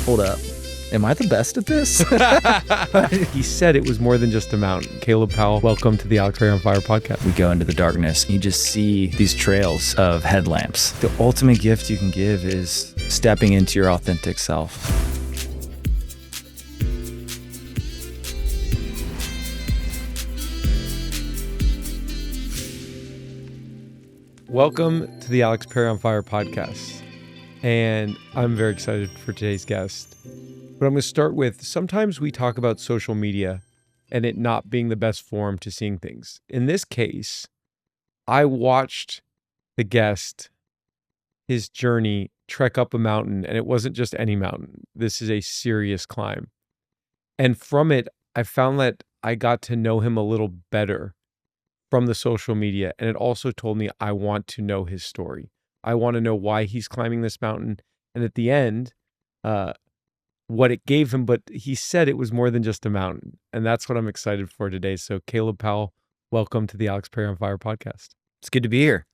Hold up. Am I the best at this? He said it was more than just a mountain. Caleb Powell, welcome to the Alex Perry on Fire podcast. We go into the darkness and you just see these trails of headlamps. The ultimate gift you can give is stepping into your authentic self. Welcome to the Alex Perry on Fire podcast. And I'm very excited for today's guest. But I'm going to start with, sometimes we talk about social media and it not being the best form to seeing things. In this case, I watched the guest, his journey, trek up a mountain, and it wasn't just any mountain. This is a serious climb. And from it, I found that I got to know him a little better from the social media. And it also told me I want to know his story. I want to know why he's climbing this mountain. And at the end, what it gave him, but he said it was more than just a mountain. And that's what I'm excited for today. So Caleb Powell, welcome to the Alex Perry on Fire podcast. It's good to be here.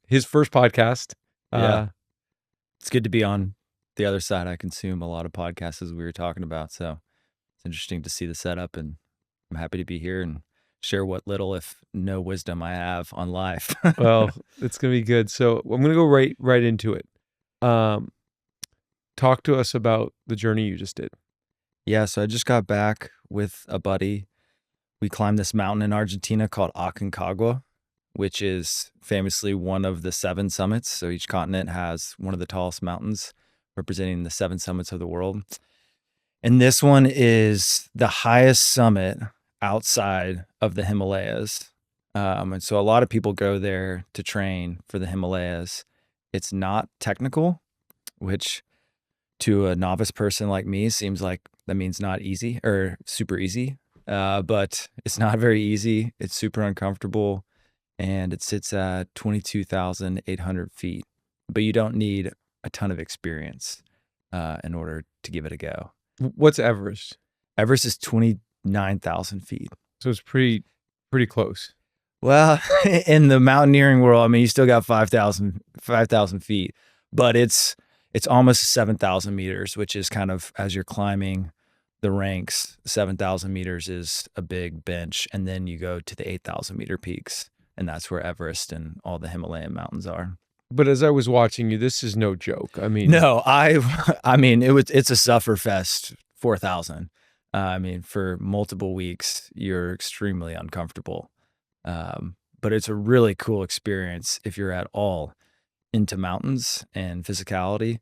His first podcast. It's good to be on the other side. I consume a lot of podcasts as we were talking about. So it's interesting to see the setup, and I'm happy to be here and share what little, if no wisdom I have on life. Well, it's going to be good. So I'm going to go right into it. Talk to us about the journey you just did. Yeah, so I just got back with a buddy. We climbed this mountain in Argentina called Aconcagua, which is famously one of the 7 summits. So each continent has one of the tallest mountains representing the 7 summits of the world. And this one is the highest summit outside of the Himalayas. And so a lot of people go there to train for the Himalayas. It's not technical, which to a novice person like me seems like that means not easy or super easy. But it's not very easy. It's super uncomfortable, and it sits at 22,800 feet. But you don't need a ton of experience in order to give it a go. What's Everest? Everest is 29,000 feet. So it's pretty close. Well, in the mountaineering world, I mean, you still got 5,000 feet, but it's almost 7,000 meters, which is kind of, as you're climbing the ranks, 7,000 meters is a big bench. And then you go to the 8,000 meter peaks, and that's where Everest and all the Himalayan mountains are. But as I was watching you, this is no joke. I mean, no, I mean, it's a suffer fest, 4,000. I mean, for multiple weeks, you're extremely uncomfortable. But it's a really cool experience if you're at all into mountains and physicality.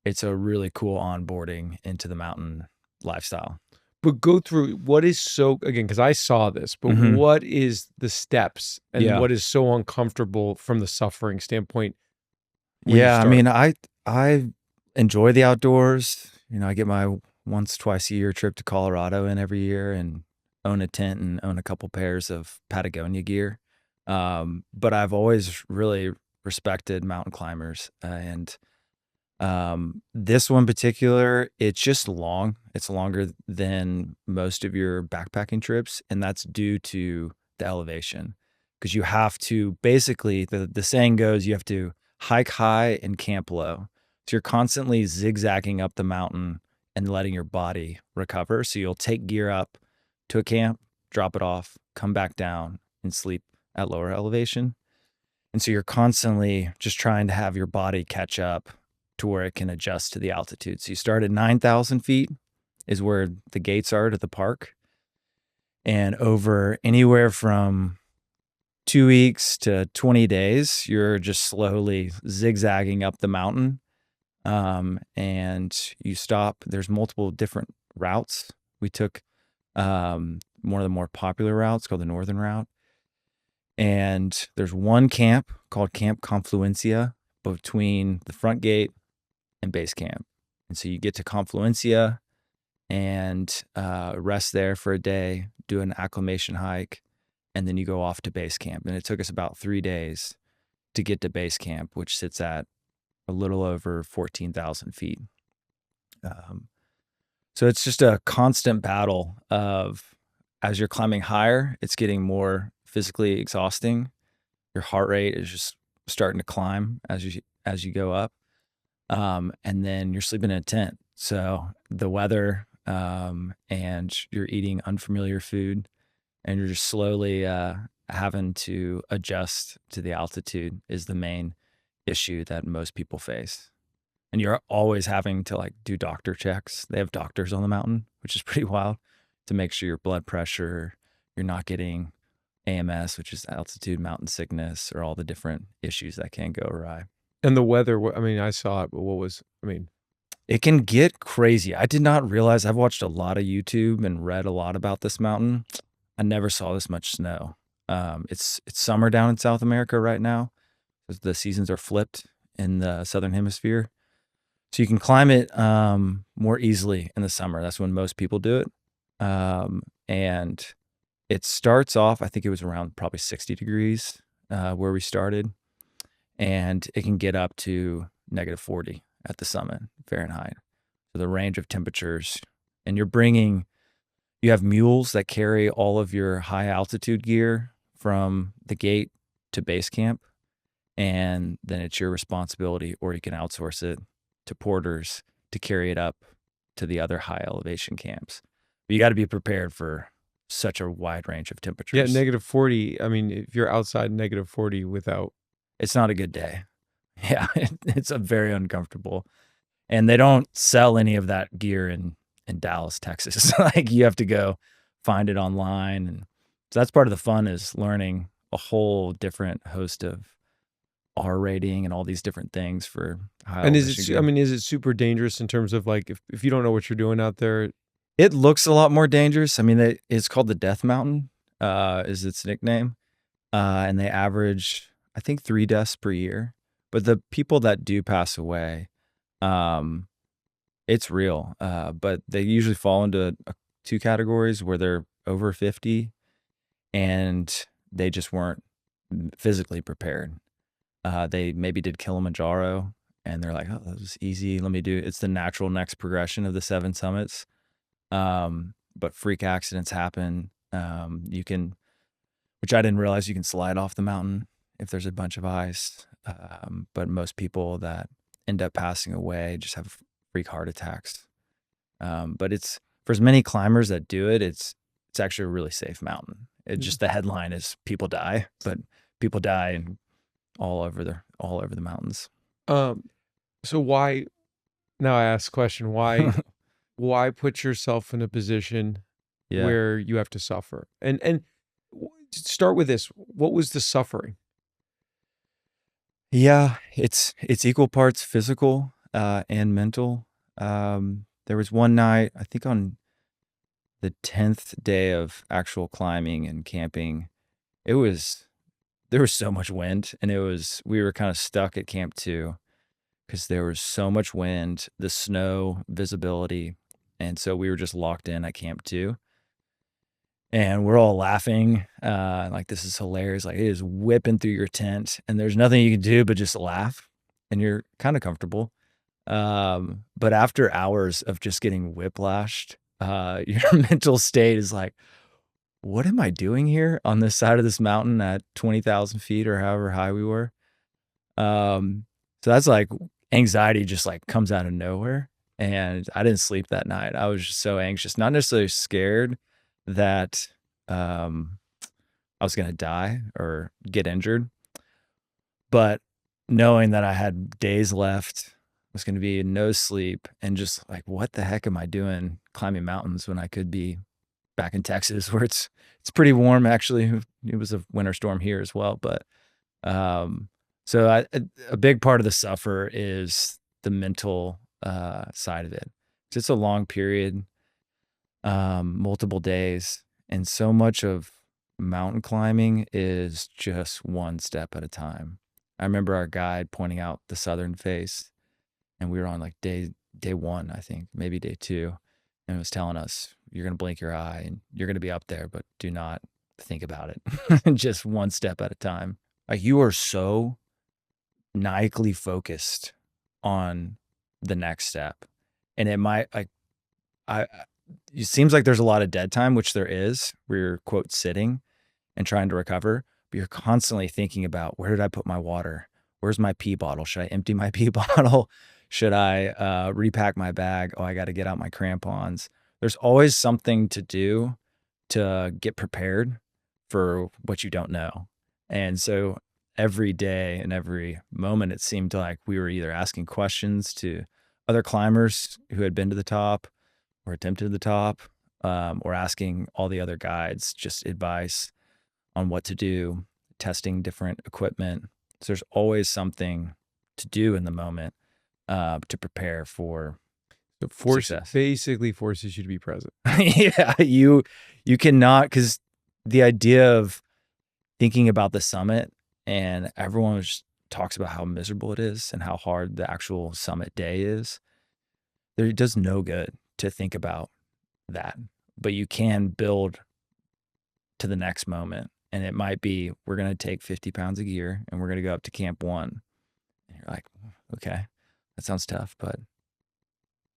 It's a really cool onboarding into the mountain lifestyle. But go through what is so, again, because I saw this, but what is the steps and what is so uncomfortable from the suffering standpoint? Yeah, I mean, I enjoy the outdoors. You know, I get my once, twice a year trip to Colorado in every year and own a tent and own a couple pairs of Patagonia gear. But I've always really respected mountain climbers. And this one in particular, it's just long. It's longer than most of your backpacking trips. And that's due to the elevation. Because you have to, basically, the saying goes, you have to hike high and camp low. So you're constantly zigzagging up the mountain and letting your body recover. So you'll take gear up to a camp, drop it off, come back down and sleep at lower elevation. And so you're constantly just trying to have your body catch up to where it can adjust to the altitude. So you start at 9,000 feet is where the gates are to the park. And over anywhere from 2 weeks to 20 days, you're just slowly zigzagging up the mountain. And you stop. There's multiple different routes. We took one of the more popular routes called the Northern Route. And there's one camp called Camp Confluencia between the front gate and base camp. And so you get to Confluencia and rest there for a day, do an acclimation hike, and then you go off to base camp. And it took us about 3 days to get to base camp, which sits at a little over 14,000 feet. So it's just a constant battle of, as you're climbing higher, it's getting more physically exhausting. Your heart rate is just starting to climb as you go up. and then you're sleeping in a tent. So the weather, and you're eating unfamiliar food, and you're just slowly having to adjust to the altitude is the main issue that most people face. And you're always having to like do doctor checks. They have doctors on the mountain, which is pretty wild, to make sure your blood pressure, you're not getting AMS, which is altitude mountain sickness, or all the different issues that can go awry. And the weather, I mean, I saw it, but It can get crazy. I did not realize. I've watched a lot of YouTube and read a lot about this mountain. I never saw this much snow. It's summer down in South America right now. The seasons are flipped in the southern hemisphere. So you can climb it more easily in the summer. That's when most people do it. And it starts off, I think it was around probably 60 degrees where we started. And it can get up to -40 at the summit Fahrenheit. So the range of temperatures. And you have mules that carry all of your high altitude gear from the gate to base camp. And then it's your responsibility, or you can outsource it to porters to carry it up to the other high elevation camps. But you got to be prepared for such a wide range of yeah, temperatures. -40. I mean, if you're outside -40 without, It's not a good day. Yeah, it's a very uncomfortable. And they don't sell any of that gear in Dallas, Texas. Like you have to go find it online. And so that's part of the fun, is learning a whole different host of R rating and all these different things for high and elevation gear. is it super dangerous in terms of like, if you don't know what you're doing out there? It looks a lot more dangerous. I mean, it's called the Death Mountain, is its nickname. And they average, I think, 3 deaths per year. But the people that do pass away, it's real. But they usually fall into 2 categories, where they're over 50 and they just weren't physically prepared. They maybe did Kilimanjaro and they're like, oh, that was easy. It's the natural next progression of the 7 summits. But freak accidents happen. Which I didn't realize, you can slide off the mountain if there's a bunch of ice. But most people that end up passing away just have freak heart attacks. But it's, for as many climbers that do it, it's actually a really safe mountain. Just the headline is people die, but people die and all over the mountains. So why? Now I ask the question: why put yourself in a position where you have to suffer? And start with this: what was the suffering? Yeah, it's equal parts physical and mental. There was one night, I think on the 10th day of actual climbing and camping, there was so much wind, and we were kind of stuck at Camp 2 because there was so much wind, the snow visibility, and so we were just locked in at Camp 2. And we're all laughing, like, this is hilarious. Like, it is whipping through your tent, and there's nothing you can do but just laugh, and you're kind of comfortable. But after hours of just getting whiplashed, your mental state is like, what am I doing here on this side of this mountain at 20,000 feet or however high we were? So that's like anxiety just like comes out of nowhere. And I didn't sleep that night. I was just so anxious, not necessarily scared that I was going to die or get injured, but knowing that I had days left, was going to be no sleep, and just like, what the heck am I doing climbing mountains when I could be back in Texas, where it's pretty warm. Actually, it was a winter storm here as well. But so a big part of the suffer is the mental side of it. It's a long period, multiple days, and so much of mountain climbing is just one step at a time. I remember our guide pointing out the southern face, and we were on like day 1, I think, maybe day 2, and it was telling us, you're going to blink your eye and you're going to be up there, but do not think about it. Just one step at a time. Like, you are so maniacally focused on the next step. And it might, like, it seems like there's a lot of dead time, which there is, where you're, quote, sitting and trying to recover, but you're constantly thinking about, where did I put my water? Where's my pee bottle? Should I empty my pee bottle? Should I repack my bag? Oh, I got to get out my crampons. There's always something to do to get prepared for what you don't know. And so every day and every moment, it seemed like we were either asking questions to other climbers who had been to the top or attempted the top, or asking all the other guides just advice on what to do, testing different equipment. So there's always something to do in the moment to prepare for success. Basically forces you to be present. Yeah, you cannot, because the idea of thinking about the summit, and everyone just talks about how miserable it is and how hard the actual summit day is. It does no good to think about that, but you can build to the next moment. And it might be, we're going to take 50 pounds of gear and we're going to go up to camp 1. And you're like, okay, that sounds tough, but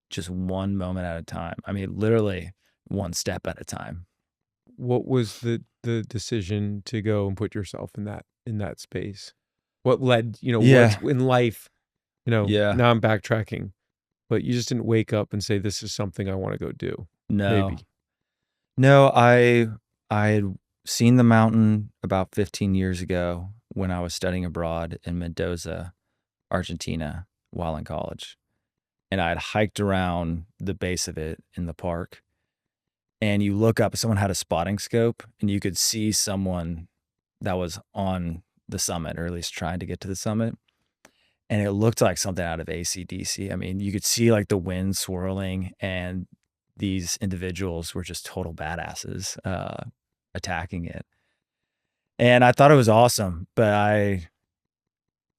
just one moment at a time. I mean, literally one step at a time. What was the decision to go and put yourself in that space? What led, what's in life, Yeah. now I'm backtracking, but you just didn't wake up and say, this is something I want to go do. No. Maybe. No, I had seen the mountain about 15 years ago when I was studying abroad in Mendoza, Argentina, while in college. And I had hiked around the base of it in the park. And you look up, someone had a spotting scope, and you could see someone that was on the summit, or at least trying to get to the summit. And it looked like something out of AC/DC. I mean, you could see like the wind swirling, and these individuals were just total badasses attacking it. And I thought it was awesome, but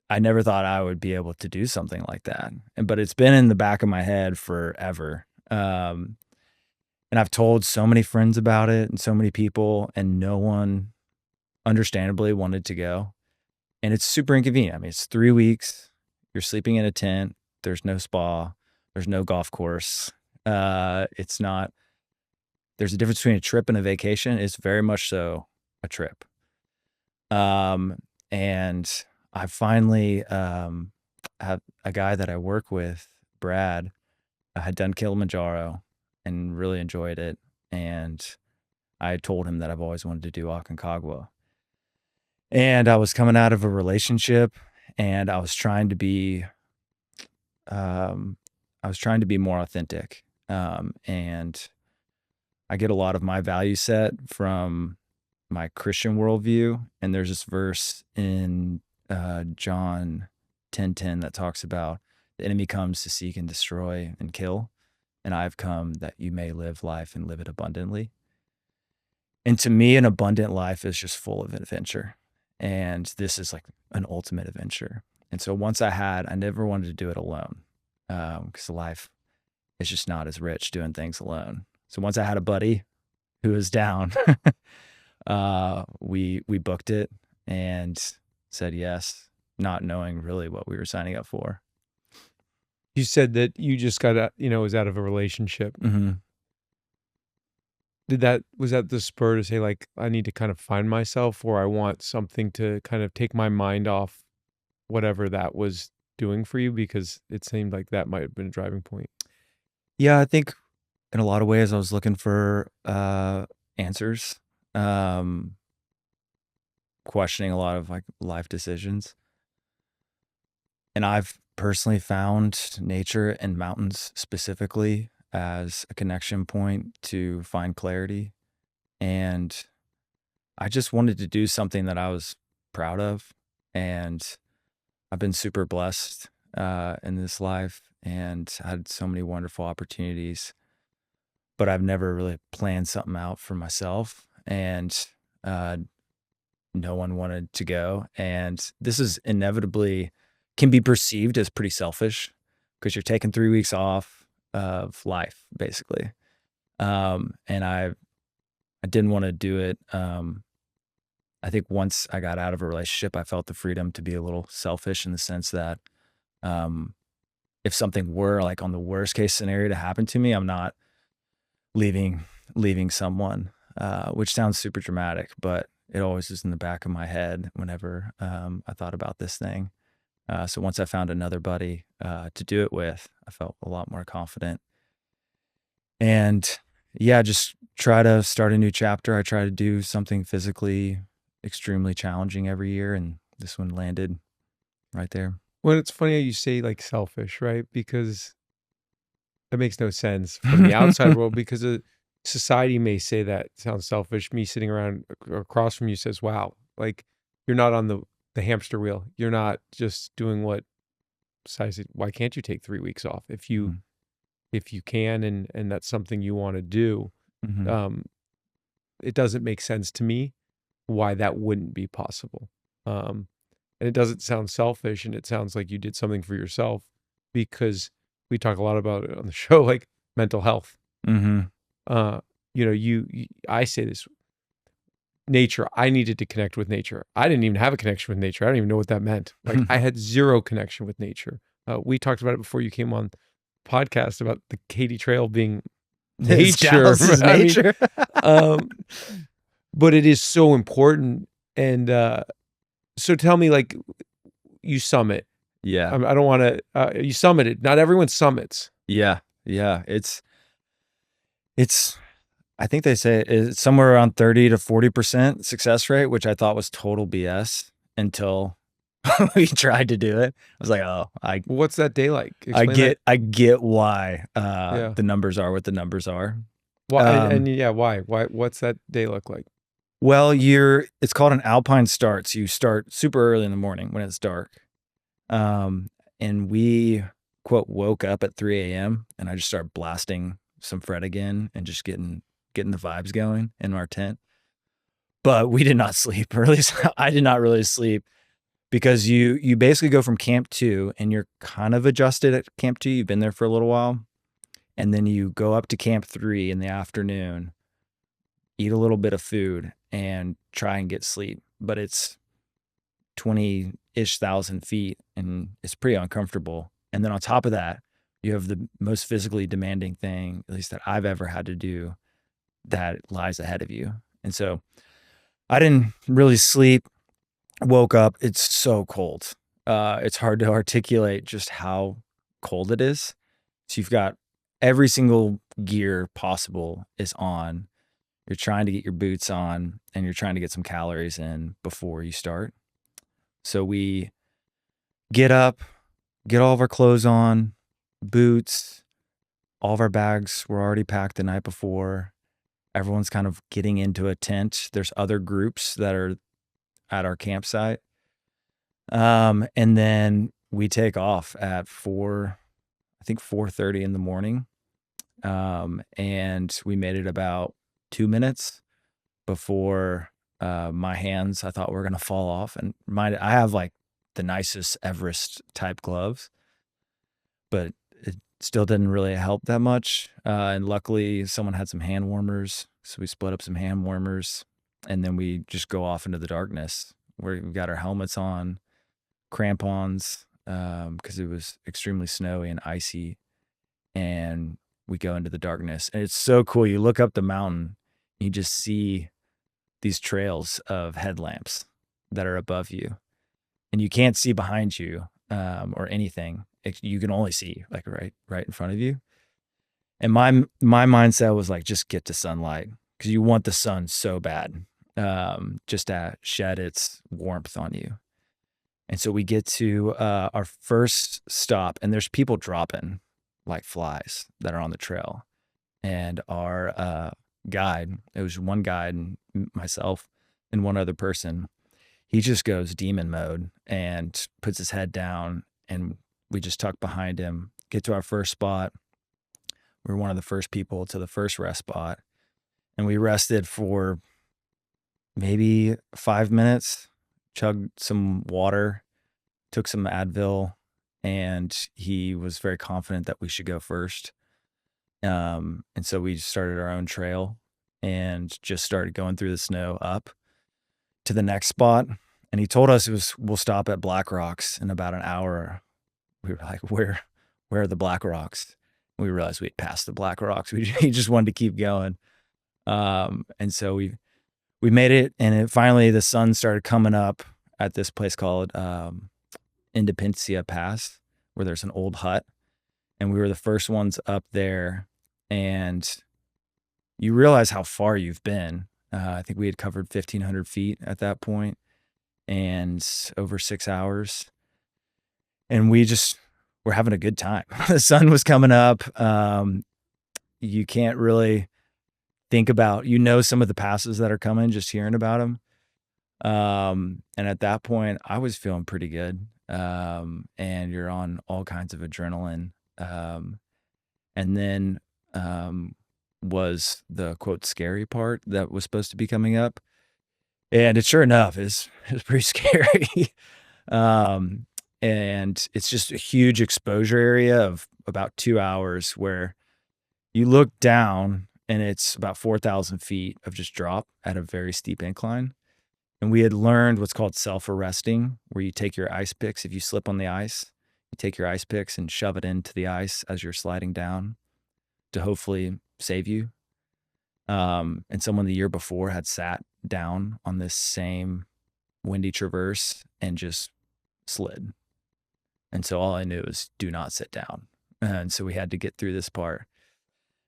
I never thought I would be able to do something like that. But it's been in the back of my head forever. And I've told so many friends about it and so many people, and no one understandably wanted to go. And it's super inconvenient. I mean, it's 3 weeks. You're sleeping in a tent. There's no spa. There's no golf course. It's not, there's a difference between a trip and a vacation. It's very much so a trip. And I finally have a guy that I work with, Brad. I had done Kilimanjaro and really enjoyed it. And I told him that I've always wanted to do Aconcagua. And I was coming out of a relationship, and I was trying to be more authentic. And I get a lot of my value set from my Christian worldview. And there's this verse in John 10:10 that talks about the enemy comes to seek and destroy and kill, and I've come that you may live life and live it abundantly. And to me, an abundant life is just full of adventure. And this is like an ultimate adventure. And so once I never wanted to do it alone, because life is just not as rich doing things alone. So once I had a buddy who was down, we booked it and said yes, not knowing really what we were signing up for. You said that you just got out, was out of a relationship. Mm-hmm. Was that the spur to say, like, I need to kind of find myself, or I want something to kind of take my mind off whatever that was doing for you? Because it seemed like that might have been a driving point. Yeah, I think in a lot of ways I was looking for answers, questioning a lot of like life decisions. And I've personally found nature and mountains specifically as a connection point to find clarity. And I just wanted to do something that I was proud of. And I've been super blessed in this life and had so many wonderful opportunities. But I've never really planned something out for myself. And no one wanted to go. And this is inevitably can be perceived as pretty selfish because you're taking 3 weeks off of life, basically. And I didn't want to do it. I think once I got out of a relationship, I felt the freedom to be a little selfish in the sense that if something were like on the worst case scenario to happen to me, I'm not leaving someone, which sounds super dramatic, but it always is in the back of my head whenever I thought about this thing. So once I found another buddy to do it with, I felt a lot more confident. And yeah, just try to start a new chapter. I try to do something physically extremely challenging every year, and this one landed right there. Well, it's funny how you say like selfish, right? Because that makes no sense from the outside world, because society may say that sounds selfish. Me sitting around across from you says, wow, like you're not on the hamster wheel. You're not just doing what society. Why can't you take 3 weeks off if you Mhm. if you can, and that's something you want to do? Mhm. Um, it doesn't make sense to me why that wouldn't be possible. And it doesn't sound selfish, and it sounds like you did something for yourself, because we talk a lot about it on the show, like mental health. Mhm. Uh, I say this, nature, I needed to connect with nature. I didn't even have a connection with nature. I don't even know what that meant. Like I had zero connection with nature. We talked about it before you came on podcast about the Katy Trail being It's nature. Dallas's I mean, nature. but it is so important. And so tell me, like, you summit. Yeah. I don't want to. You summited. Not everyone summits. Yeah. Yeah. It's I think they say it's somewhere around 30 to 40% success rate, which I thought was total BS until we tried to do it. I was like, oh, What's that day like? Explain that. I get why Yeah. the numbers are what the numbers are. Why? And yeah, why? Why? What's that day look like? Well, it's called an alpine start. So you start super early in the morning when it's dark. And we quote woke up at 3 a.m. and I just started blasting some Fred again and just getting the vibes going in our tent. But we did not sleep, or at least I did not really sleep, because you basically go from camp 2 and you're kind of adjusted at camp 2. You've been there for a little while. And then you go up to camp 3 in the afternoon, eat a little bit of food, and try and get sleep. But it's 20-ish thousand feet and it's pretty uncomfortable. And then on top of that, you have the most physically demanding thing, at least that I've ever had to do, that lies ahead of you. And so I didn't really sleep. Woke up. It's so cold. It's hard to articulate just how cold it is. So you've got every single gear possible is on. You're trying to get your boots on and you're trying to get some calories in before you start. So we get up, get all of our clothes on, boots, all of our bags were already packed the night before. Everyone's kind of getting into a tent. There's other groups that are at our campsite. And then we take off at 4:30 in the morning. And we made it about 2 minutes before my hands, I thought were going to fall off. And I have like the nicest Everest type gloves, but it still didn't really help that much. And luckily someone had some hand warmers. So we split up some hand warmers and then we just go off into the darkness where we've got our helmets on, crampons, because it was extremely snowy and icy. And we go into the darkness and it's so cool. You look up the mountain, you just see these trails of headlamps that are above you and you can't see behind you or anything. You can only see like right in front of you. And my mindset was like, just get to sunlight because you want the sun so bad, just to shed its warmth on you. And so we get to our first stop and there's people dropping like flies that are on the trail. And our guide, it was one guide and myself and one other person, he just goes demon mode and puts his head down and we just tuck behind him, get to our first spot. We were one of the first people to the first rest spot and we rested for maybe 5 minutes, chugged some water, took some Advil, and he was very confident that we should go first. And so we started our own trail and just started going through the snow up to the next spot. And he told us we'll stop at Black Rocks in about an hour. We were like, where are the Black Rocks? And we realized we'd passed the Black Rocks. He just wanted to keep going. And so we made it, and finally the sun started coming up at this place called Independencia Pass, where there's an old hut, and we were the first ones up there, and you realize how far you've been. I think we had covered 1,500 feet at that point, and over 6 hours, and we just were having a good time. The sun was coming up. You can't really think about, some of the passes that are coming, just hearing about them. And at that point, I was feeling pretty good. And you're on all kinds of adrenaline. And then was the quote scary part that was supposed to be coming up. And it sure enough is pretty scary. And it's just a huge exposure area of about 2 hours where you look down and it's about 4,000 feet of just drop at a very steep incline. And we had learned what's called self-arresting, where you take your ice picks. If you slip on the ice, you take your ice picks and shove it into the ice as you're sliding down to hopefully save you. And someone the year before had sat down on this same windy traverse and just slid. And so all I knew was do not sit down. And so we had to get through this part.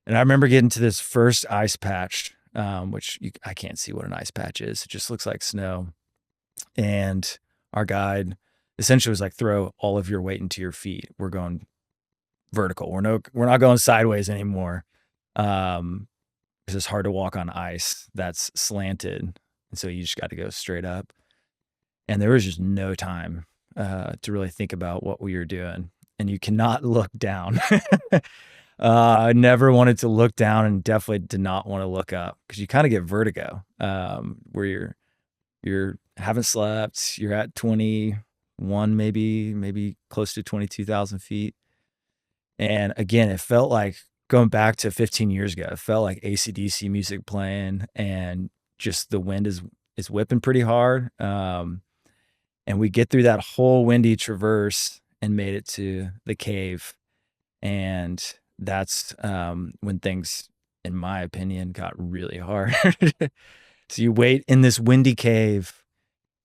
And I remember getting to this first ice patch, which I can't see what an ice patch is. It just looks like snow. And our guide essentially was like, throw all of your weight into your feet. We're going vertical. We're not going sideways anymore. Because it's hard to walk on ice that's slanted. And so you just got to go straight up. And there was just no time to really think about what we were doing. And you cannot look down. I never wanted to look down, and definitely did not want to look up, because you kind of get vertigo, where you're haven't slept, you're at 21, maybe close to 22,000 feet. And again, it felt like going back to 15 years ago. It felt like AC/DC music playing, and just the wind is whipping pretty hard. And we get through that whole windy traverse and made it to the cave. And that's when things, in my opinion, got really hard. So you wait in this windy cave,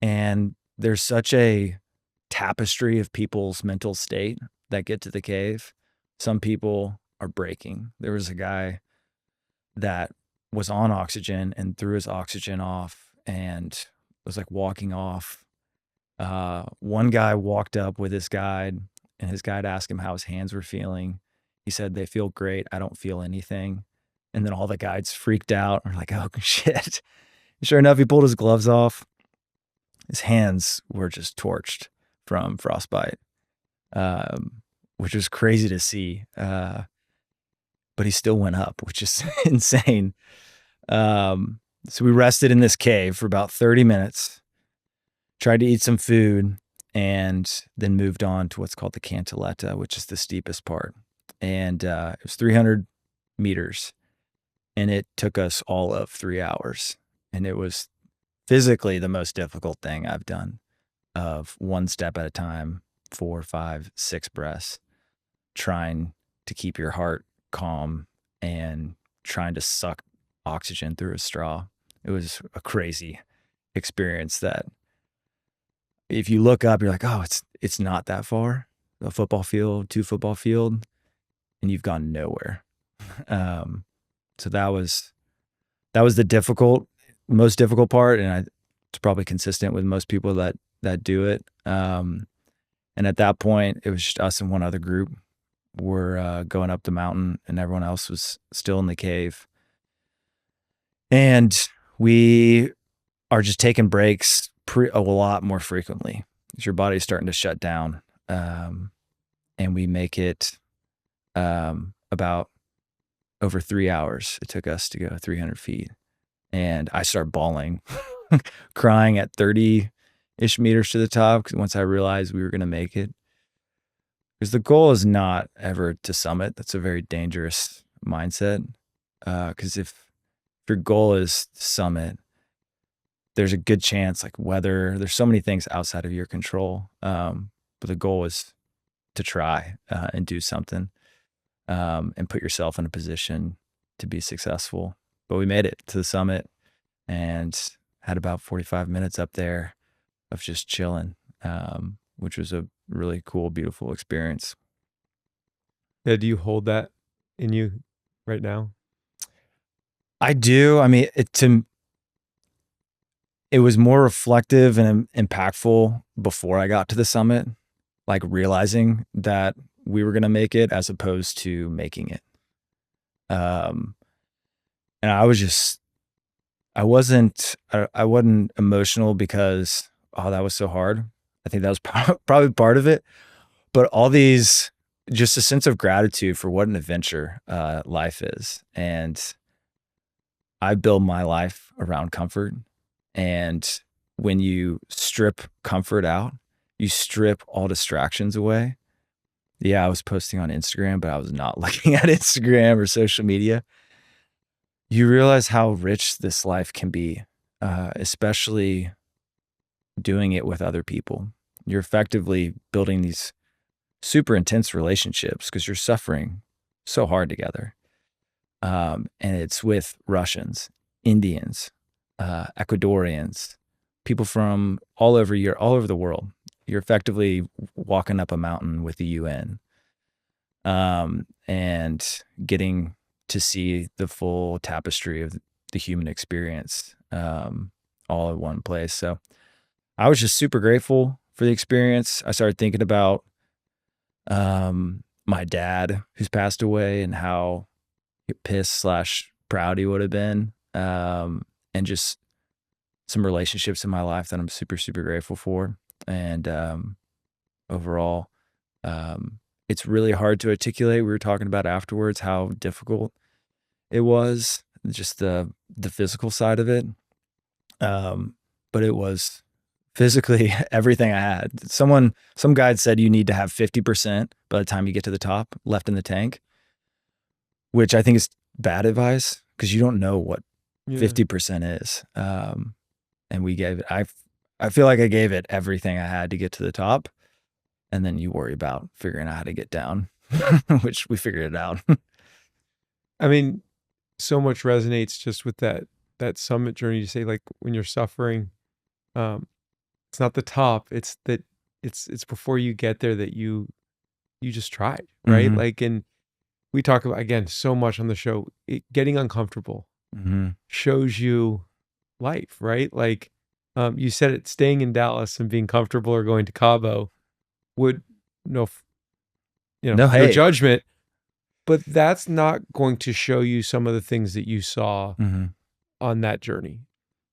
and there's such a tapestry of people's mental state that get to the cave. Some people are breaking. There was a guy that was on oxygen and threw his oxygen off and was like walking off. One guy walked up with his guide, and his guide asked him how his hands were feeling. He said, "They feel great. I don't feel anything." And then all the guides freaked out. We're like, "Oh shit." Sure enough, he pulled his gloves off. His hands were just torched from frostbite, which was crazy to see. But he still went up, which is insane. So we rested in this cave for about 30 minutes, tried to eat some food, and then moved on to what's called the Cantileta, which is the steepest part. And it was 300 meters, and it took us all of 3 hours. And it was physically the most difficult thing I've done, of one step at a time, 4, 5, 6 breaths, trying to keep your heart calm and trying to suck oxygen through a straw. It was a crazy experience that if you look up, you're like, oh, it's not that far. A football field, 2 football field, and you've gone nowhere. So that was the most difficult part, and it's probably consistent with most people that do it. And at that point, it was just us and one other group. We're going up the mountain, and everyone else was still in the cave. And we are just taking breaks a lot more frequently, because your body's starting to shut down. And we make it about over 3 hours. It took us to go 300 feet. And I start bawling, crying at 30-ish meters to the top, because once I realized we were going to make it. Because the goal is not ever to summit. That's a very dangerous mindset. Because if your goal is to summit, there's a good chance, like weather, there's so many things outside of your control. But the goal is to try and do something and put yourself in a position to be successful. But we made it to the summit and had about 45 minutes up there of just chilling, which was a really cool, beautiful experience. Yeah, do you hold that in you right now? I do. I mean, it was more reflective and impactful before I got to the summit, like realizing that we were going to make it as opposed to making it. And I wasn't emotional because, oh, that was so hard. I think that was probably part of it, but just a sense of gratitude for what an adventure life is. And I build my life around comfort. And when you strip comfort out, you strip all distractions away. Yeah, I was posting on Instagram, but I was not looking at Instagram or social media. You realize how rich this life can be, especially doing it with other people. You're effectively building these super intense relationships because you're suffering so hard together. And it's with Russians, Indians, Ecuadorians, people from all over the world. You're effectively walking up a mountain with the UN, and getting to see the full tapestry of the human experience, all in one place. So I was just super grateful for the experience. I started thinking about my dad who's passed away and how pissed/proud he would have been, and just some relationships in my life that I'm super, super grateful for. And overall, it's really hard to articulate. We were talking about afterwards how difficult it was, just the physical side of it. But it was physically everything I had. Some guide said you need to have 50% by the time you get to the top left in the tank, which I think is bad advice because you don't know what 50% is. And we gave it, I feel like I gave it everything I had to get to the top. And then you worry about figuring out how to get down, which we figured it out. I mean, so much resonates just with that summit journey. You say, like, when you're suffering, it's not the top, it's that it's before you get there that you just tried, right? Mm-hmm. Like, and we talk about, again, so much on the show, getting uncomfortable shows you life, right? Like, you said it, staying in Dallas and being comfortable or going to Cabo would no judgment, but that's not going to show you some of the things that you saw on that journey.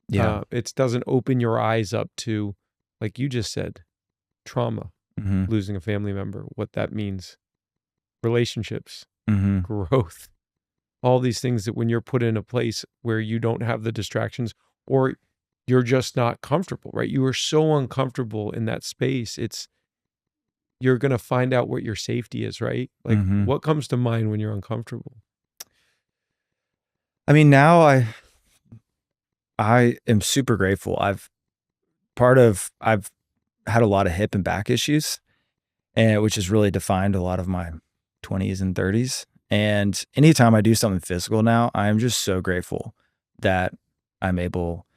Yeah. It doesn't open your eyes up to, like you just said, trauma, losing a family member, what that means, relationships, growth, all these things that when you're put in a place where you don't have the distractions or you're just not comfortable, right? You are so uncomfortable in that space. You're going to find out what your safety is, right? Like, what comes to mind when you're uncomfortable? I mean, now I am super grateful. I've had a lot of hip and back issues, and which has really defined a lot of my 20s and 30s. And anytime I do something physical now, I'm just so grateful that I'm able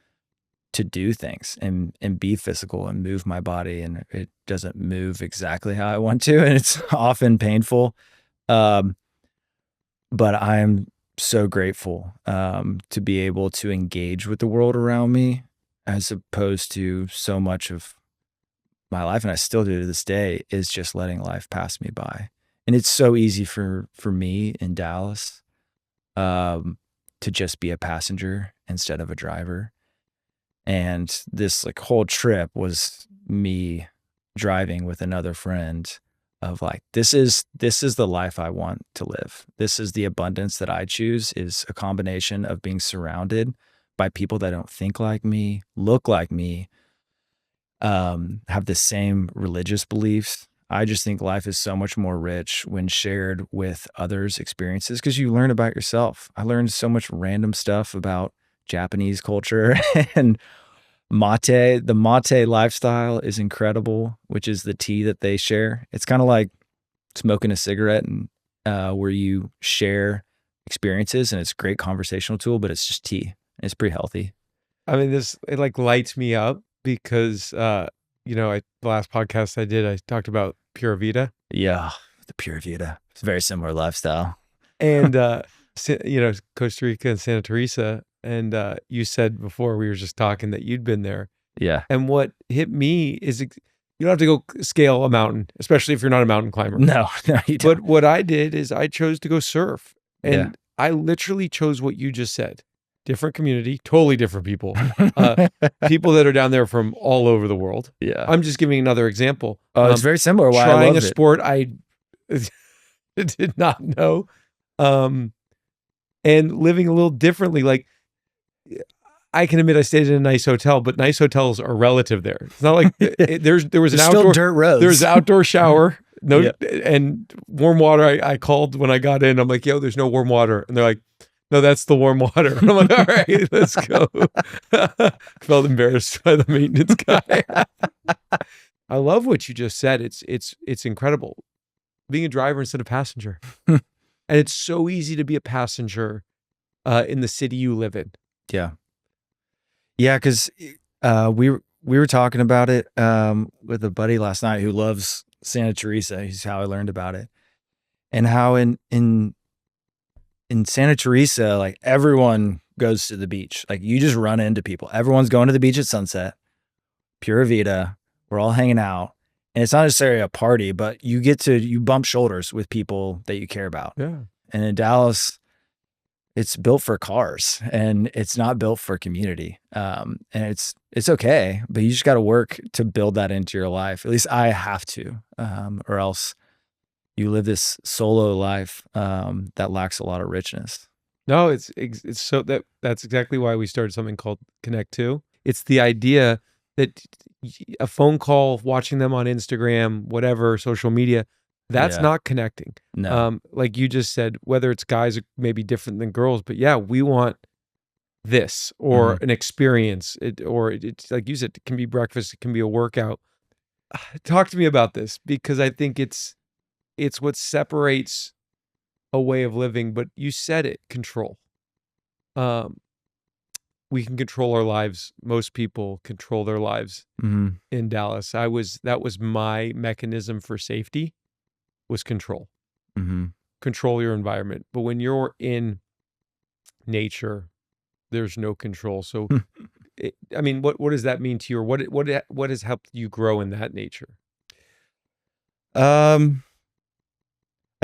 to do things and be physical and move my body, and it doesn't move exactly how I want to, and it's often painful. But I'm so grateful to be able to engage with the world around me as opposed to so much of my life, and I still do to this day, is just letting life pass me by. And it's so easy for me in Dallas to just be a passenger instead of a driver. And this like whole trip was me driving with another friend of like, this is the life I want to live. This is the abundance that I choose, is a combination of being surrounded by people that don't think like me, look like me, have the same religious beliefs. I just think life is so much more rich when shared with others' experiences because you learn about yourself. I learned so much random stuff about Japanese culture and mate. The mate lifestyle is incredible, which is the tea that they share. It's kind of like smoking a cigarette, and where you share experiences, and it's a great conversational tool, but it's just tea. It's pretty healthy. I mean, it like lights me up because the last podcast I did, I talked about Pura Vida. Yeah, the Pura Vida. It's a very similar lifestyle. And, Costa Rica and Santa Teresa. And you said before we were just talking that you'd been there. Yeah. And what hit me is you don't have to go scale a mountain, especially if you're not a mountain climber. No, you don't. But what I did is I chose to go surf. And Yeah. I literally chose what you just said. Different community, totally different people. People that are down there from all over the world. Yeah. I'm just giving another example. It's very similar. Why trying I love a sport I did not know. And living a little differently. Like, I can admit I stayed in a nice hotel, but nice hotels are relative there. It's not like there was an outdoor dirt roads. There was an outdoor shower, and warm water. I called when I got in. I'm like, yo, there's no warm water. And they're like, no, that's the warm water. And I'm like, all right, let's go. Felt embarrassed by the maintenance guy. I love what you just said. It's incredible. Being a driver instead of passenger. And it's so easy to be a passenger in the city you live in. Yeah. Yeah, because we were talking about it with a buddy last night who loves Santa Teresa. He's how I learned about it. And how in Santa Teresa, like everyone goes to the beach. Like you just run into people. Everyone's going to the beach at sunset. Pura Vida. We're all hanging out. And it's not necessarily a party, but you bump shoulders with people that you care about. Yeah. And in Dallas, it's built for cars and it's not built for community. And it's okay, but you just got to work to build that into your life. At least I have to, or else you live this solo life that lacks a lot of richness. No, it's so that's exactly why we started something called Connect 2. It's the idea that a phone call, watching them on Instagram, whatever, social media, that's not connecting. No. Like you just said, whether it's guys maybe different than girls, but yeah, we want this or an experience, it's like you said, it can be breakfast, it can be a workout. Talk to me about this, because I think it's what separates a way of living, but you said it, control. We can control our lives. Most people control their lives in Dallas. That was my mechanism for safety, was control. Control your environment. But when you're in nature, there's no control. So, what does that mean to you? Or what has helped you grow in that nature? I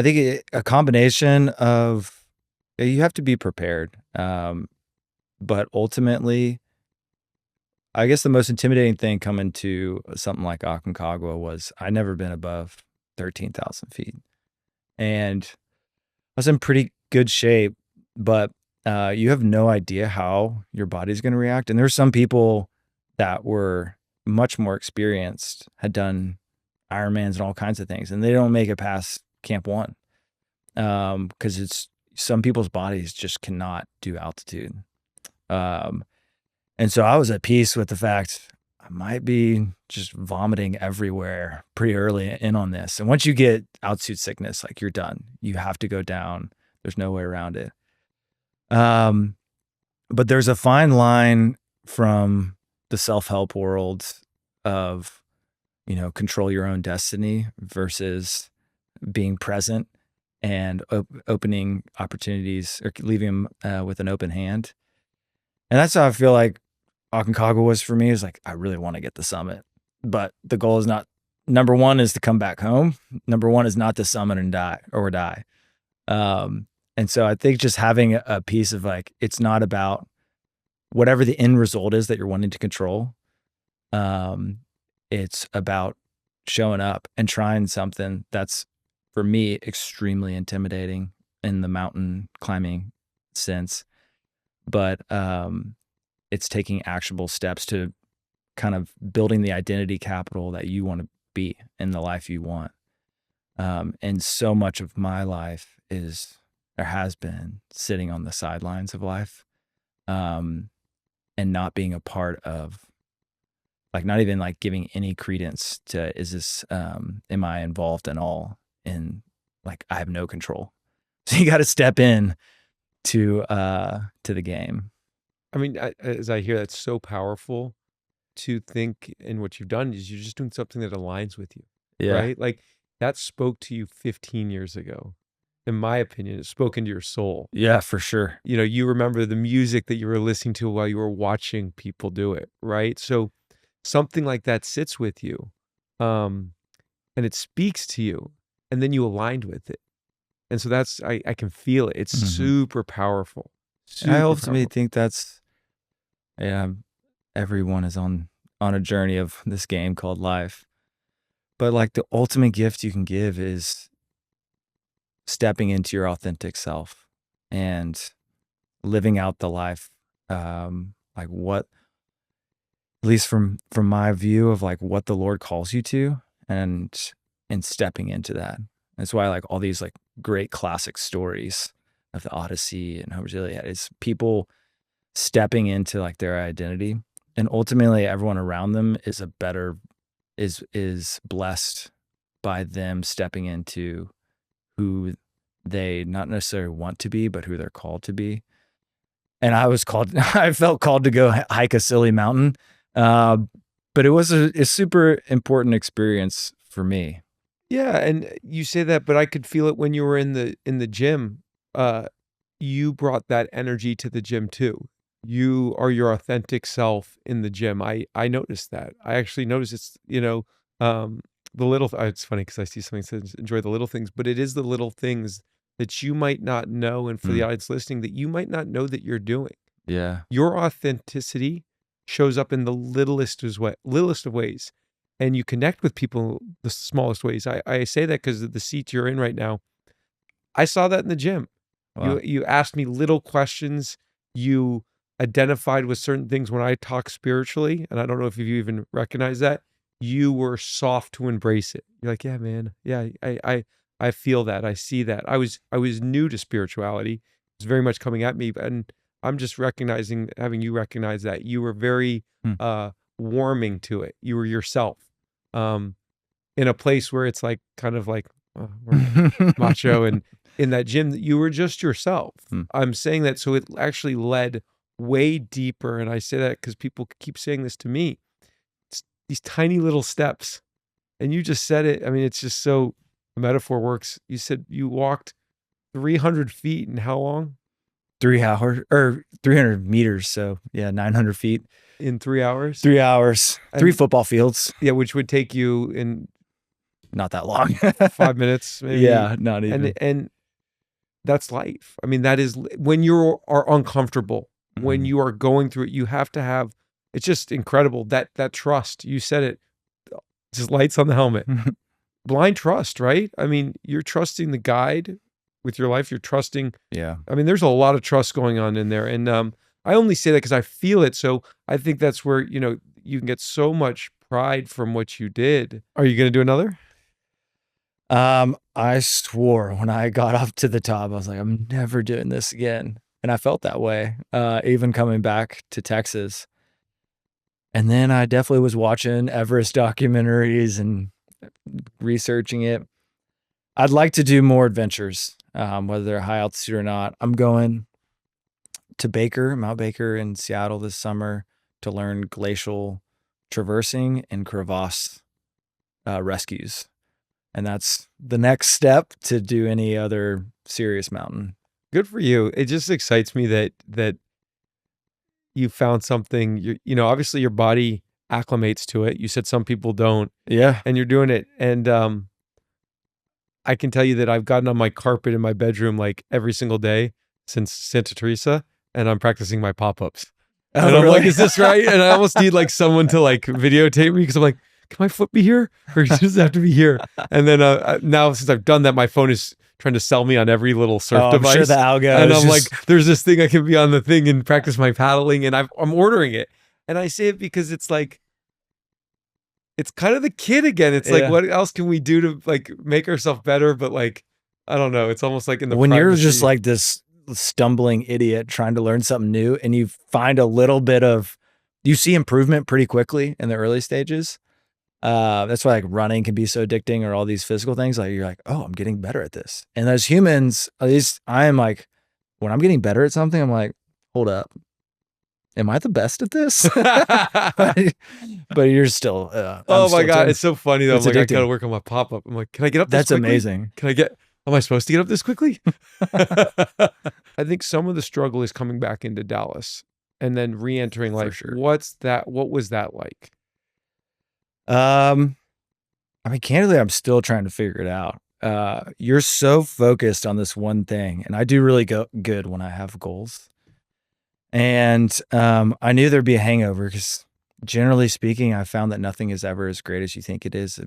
think a combination of, you have to be prepared. But ultimately, I guess the most intimidating thing coming to something like Aconcagua was I'd never been above 13,000 feet. And I was in pretty good shape, but you have no idea how your body's going to react. And there's some people that were much more experienced, had done Ironmans and all kinds of things, and they don't make it past Camp 1 because some people's bodies just cannot do altitude. And so I was at peace with the fact I might be just vomiting everywhere pretty early in on this. And once you get altitude sickness, like you're done. You have to go down. There's no way around it. But there's a fine line from the self-help world of, control your own destiny versus being present and opening opportunities or leaving them with an open hand. And that's how I feel like Aconcagua was for me. Is like, I really want to get the summit, but the goal is not, number one is to come back home. Number one is not to summit and die. And so I think just having a piece of like, it's not about whatever the end result is that you're wanting to control. It's about showing up and trying something that's, for me, extremely intimidating in the mountain climbing sense. But it's taking actionable steps to kind of building the identity capital that you want to be in the life you want. And so much of my life has been sitting on the sidelines of life, and not being a part of, like, not even like giving any credence to, am I involved at all in, like, I have no control. So you got to step in to the game. I mean, as I hear, that's so powerful. to think, and what you've done is you're just doing something that aligns with you, Yeah. right? Like that spoke to you 15 years ago. In my opinion, it spoke into your soul. Yeah, for sure. You know, you remember the music that you were listening to while you were watching people do it, right? So something like that sits with you, and it speaks to you, and then you aligned with it. And so I can feel it. It's super powerful. I Super ultimately powerful. think that's, yeah, everyone is on a journey of this game called life. But like the ultimate gift you can give is stepping into your authentic self and living out the life, like what, at least from my view of like what the Lord calls you to, and stepping into that. That's why like all these like great classic stories of the Odyssey and Homer's Iliad is people stepping into like their identity, and ultimately everyone around them is is blessed by them stepping into who they not necessarily want to be, but who they're called to be. And I felt called to go hike a silly mountain. But it was a super important experience for me. Yeah, and you say that, but I could feel it when you were in the gym. You brought that energy to the gym too. You are your authentic self in the gym. I noticed that. I actually noticed it's, the little, it's funny because I see something that says enjoy the little things, but it is the little things that you might not know, and for the audience listening, that you might not know that you're doing. Yeah. Your authenticity shows up in the littlest of ways, and you connect with people the smallest ways. I say that because of the seat you're in right now. I saw that in the gym. Wow. You asked me little questions. You identified with certain things when I talk spiritually, and I don't know if you even recognize that. You were soft to embrace it. You're like, yeah, man, yeah, I feel that. I see that. I was new to spirituality. It was very much coming at me, and I'm just having you recognize that you were very warming to it. You were yourself, in a place where it's like kind of like we're macho, and in that gym that you were just yourself. I'm saying that so it actually led way deeper, and I say that because people keep saying this to me. It's these tiny little steps, and you just said it. I mean, it's just so the metaphor works. You said you walked 300 feet in how long? 3 hours or 300 meters. So yeah, 900 feet in 3 hours. 3 hours, And- 3 football fields. Yeah, which would take you in Not that long. 5 minutes, maybe. Yeah, not even. And that's life. I mean, that is when you are uncomfortable, when you are going through it, you have to have. It's just incredible that trust. You said it. Just lights on the helmet. Blind trust, right? I mean, you're trusting the guide with your life. You're trusting. Yeah. I mean, there's a lot of trust going on in there, and I only say that because I feel it. So I think that's where you can get so much pride from what you did. Are you going to do another? I swore when I got up to the top, I was like, I'm never doing this again. And I felt that way, even coming back to Texas. And then I definitely was watching Everest documentaries and researching it. I'd like to do more adventures, whether they're high altitude or not. I'm going to Mount Baker in Seattle this summer to learn glacial traversing and crevasse rescues. And that's the next step to do any other serious mountain. Good for you. It just excites me that you found something. Obviously your body acclimates to it. You said some people don't. Yeah. And you're doing it. And I can tell you that I've gotten on my carpet in my bedroom like every single day since Santa Teresa, and I'm practicing my pop-ups. Oh, and I'm really? like, is this right? And I almost need like someone to like videotape me because I'm like, can my foot be here, or does it have to be here? And then now since I've done that, my phone is trying to sell me on every little surf device. I'm sure the algo. And I'm like, there's this thing I can be on the thing and practice my paddling, and I'm ordering it. And I say it because it's like, it's kind of the kid again. It's like, what else can we do to like make ourselves better? But like, I don't know. It's almost like in the when privacy. You're just like this stumbling idiot trying to learn something new, and you find a little bit of, you see improvement pretty quickly in the early stages. That's why like running can be so addicting, or all these physical things. Like you're like, oh, I'm getting better at this. And as humans, at least I am like, when I'm getting better at something, I'm like, hold up, am I the best at this? But you're still, oh my God. It's so funny though. It's I'm like, I addicting. gotta work on my pop-up. I'm like, can I get up this That's quickly? amazing. Am I supposed to get up this quickly? I think some of the struggle is coming back into Dallas and then re-entering life. sure. What was that like? I mean, candidly, I'm still trying to figure it out. You're so focused on this one thing, and I do really good when I have goals. And I knew there'd be a hangover because, generally speaking, I found that nothing is ever as great as you think it is,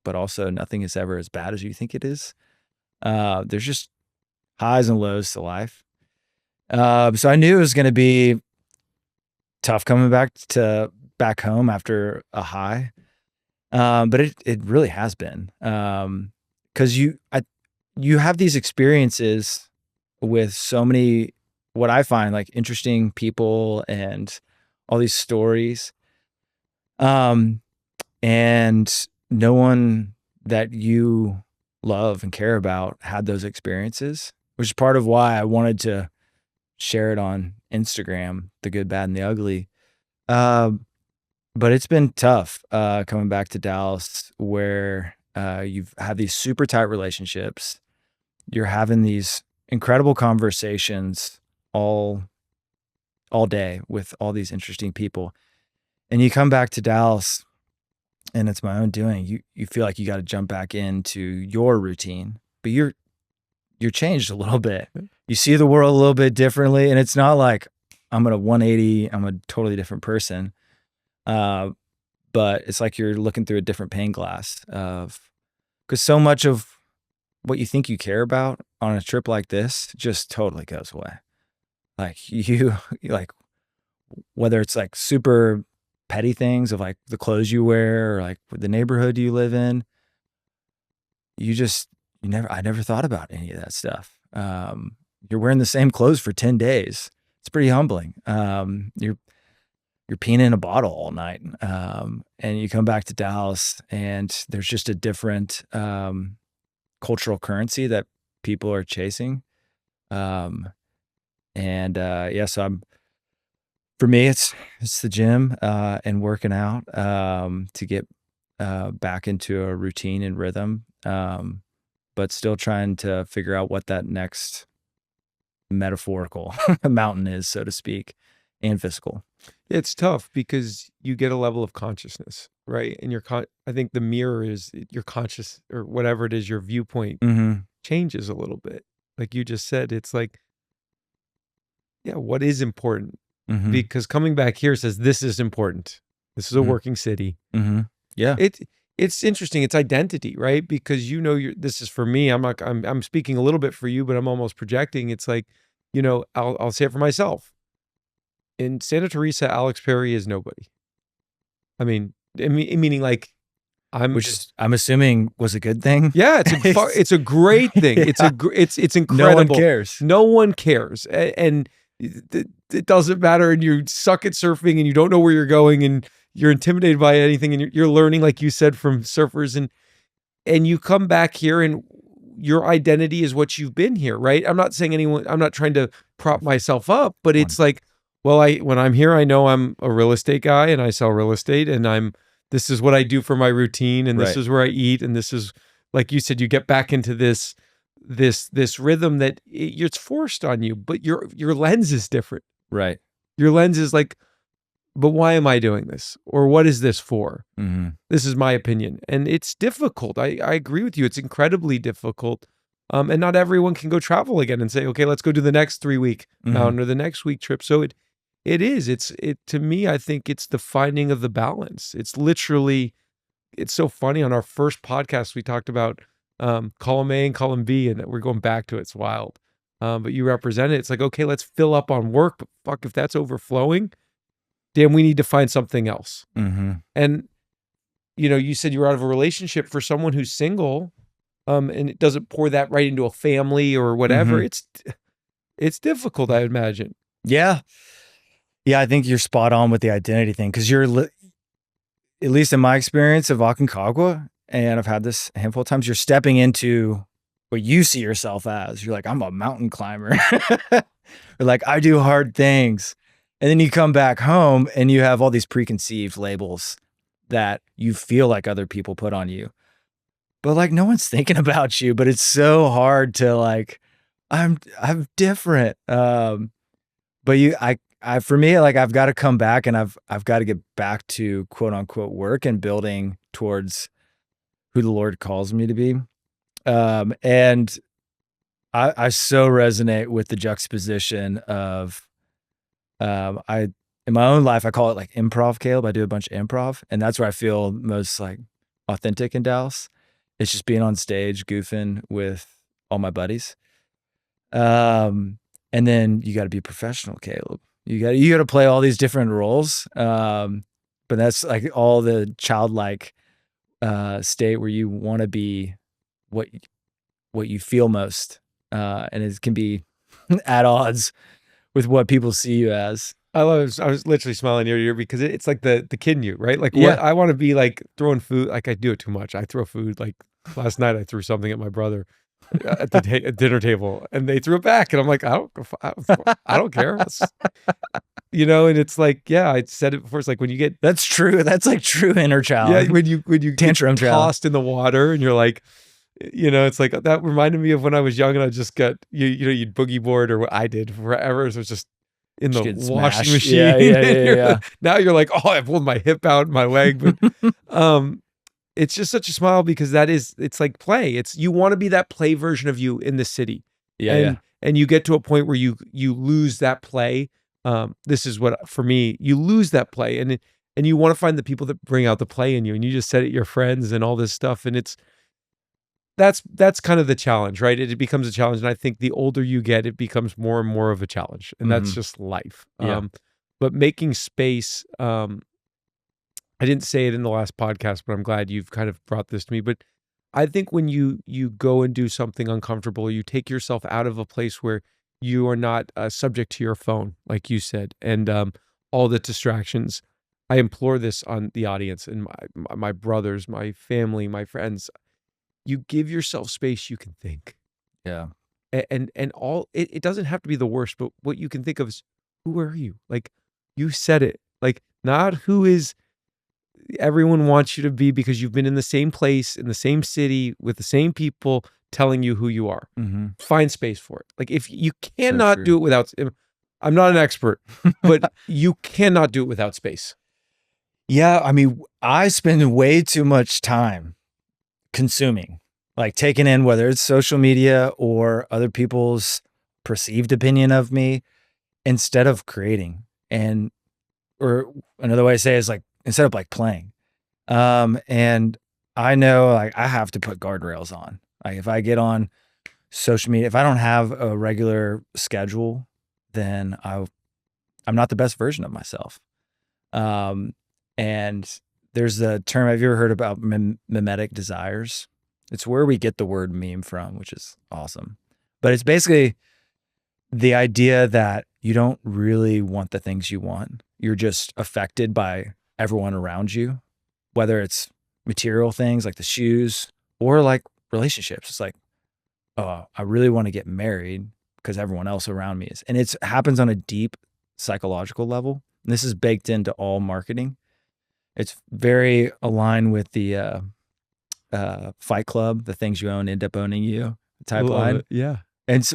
but also nothing is ever as bad as you think it is. There's just highs and lows to life. So I knew it was going to be tough coming back home after a high. But it really has been, because you have these experiences with so many, what I find like interesting people and all these stories, and no one that you love and care about had those experiences, which is part of why I wanted to share it on Instagram, the good, bad, and the ugly. But it's been tough coming back to Dallas, where you've had these super tight relationships. You're having these incredible conversations all day with all these interesting people. And you come back to Dallas and it's my own doing. You feel like you got to jump back into your routine, but you're changed a little bit. You see the world a little bit differently, and it's not like I'm at a 180, I'm a totally different person. But it's like you're looking through a different pane glass because so much of what you think you care about on a trip like this just totally goes away. Like like whether it's like super petty things of like the clothes you wear or like the neighborhood you live in, I never thought about any of that stuff. You're wearing the same clothes for 10 days. It's pretty humbling. You're peeing in a bottle all night. And you come back to Dallas and there's just a different cultural currency that people are chasing. So for me, it's the gym and working out to get back into a routine and rhythm, but still trying to figure out what that next metaphorical mountain is, so to speak, and physical. It's tough because you get a level of consciousness, right? And I think the mirror is your conscious or whatever it is, your viewpoint changes a little bit. Like you just said, it's like, yeah, what is important? Because coming back here says this is important. This is a working city. Yeah. It's interesting. It's identity, right? Because this is for me. I'm speaking a little bit for you, but I'm almost projecting. It's like, I'll say it for myself. In Santa Teresa, Alex Perry is nobody. I mean, meaning like which is, I'm assuming, was a good thing. Yeah, it's a great thing. Yeah. It's incredible. No one cares. No one cares, and it doesn't matter. And you suck at surfing, and you don't know where you're going, and you're intimidated by anything, and you're learning, like you said, from surfers, and you come back here, and your identity is what you've been here, right? I'm not saying I'm not trying to prop myself up, but it's like, well, when I'm here, I know I'm a real estate guy and I sell real estate, and this is what I do for my routine, and this is where I eat, and this is, like you said, you get back into this rhythm that it's forced on you, but your lens is different. Right. Your lens is like, but why am I doing this? Or what is this for? This is my opinion. And it's difficult. I agree with you. It's incredibly difficult. And not everyone can go travel again and say, okay, let's go do the next 3-week mountain or the next week trip. So to me, I think it's the finding of the balance. It's so funny. On our first podcast, we talked about column A and column B, and we're going back to it. It's wild. But you represent it. It's like, okay, let's fill up on work, but fuck, if that's overflowing, damn, we need to find something else. And, you said you were out of a relationship. For someone who's single, and it doesn't pour that right into a family or whatever, it's difficult, I imagine. Yeah. Yeah, I think you're spot on with the identity thing, because at least in my experience of Aconcagua, and I've had this a handful of times, you're stepping into what you see yourself as. You're like, I'm a mountain climber. Or like, I do hard things. And then you come back home and you have all these preconceived labels that you feel like other people put on you. But like no one's thinking about you, but it's so hard to like I'm different. But for me, like I've got to come back and I've got to get back to quote unquote work and building towards who the Lord calls me to be. And I so resonate with the juxtaposition of I in my own life I call it like improv, Caleb. I do a bunch of improv, and that's where I feel most like authentic in Dallas. It's just being on stage goofing with all my buddies. And then you got to be professional, Caleb. You got to play all these different roles. But that's like all the childlike state where you want to be what you feel most, and it can be at odds with what people see you as. I was literally smiling ear to ear because it's like the kid in you, right? Like Yeah. what I want to be like throwing food. Like I do it too much. I throw food. Like last night I threw something at my brother at the dinner table, and they threw it back, and I'm like, I don't care. And it's like, yeah, I said it before. It's like when you get That's true. That's like true inner child. yeah, when you Tantrum get child. tossed in the water, and you're like, it's like that reminded me of when I was young and I just got you'd boogie board, or what I did forever. So it was just in the Just washing smash. machine. Yeah. Now you're like, oh, I pulled my hip out, my leg, but it's just such a smile because it's like play. It's you want to be that play version of you in the city. And you get to a point where you lose that play. This is what for me, you lose that play, and you want to find the people that bring out the play in you, and you just said it, your friends and all this stuff, and that's kind of the challenge, right? It becomes a challenge, and I think the older you get, it becomes more and more of a challenge, and that's just life. Yeah. But making space, I didn't say it in the last podcast, but I'm glad you've kind of brought this to me. But I think when you go and do something uncomfortable, you take yourself out of a place where you are not subject to your phone, like you said, and all the distractions. I implore this on the audience and my brothers, my family, my friends. You give yourself space you can think. Yeah. And all it doesn't have to be the worst, but what you can think of is, who are you? Like you said it, like not who is everyone wants you to be because you've been in the same place, in the same city, with the same people telling you who you are. Find space for it. Like if you cannot do it without, I'm not an expert, but you cannot do it without space. Yeah. I mean, I spend way too much time consuming, like taking in whether it's social media or other people's perceived opinion of me instead of creating. And or another way to say it is like instead of like playing. And I know like I have to put guardrails on. Like if I get on social media, if I don't have a regular schedule, then I'm not the best version of myself. And there's the term, have you ever heard about mimetic desires? It's where we get the word meme from, which is awesome. But it's basically the idea that you don't really want the things you want. You're just affected by everyone around you, whether it's material things like the shoes or like relationships. It's like, oh, I really want to get married because everyone else around me is. And it happens on a deep psychological level. And this is baked into all marketing. It's very aligned with the Fight Club, the things you own end up owning you type line. Yeah.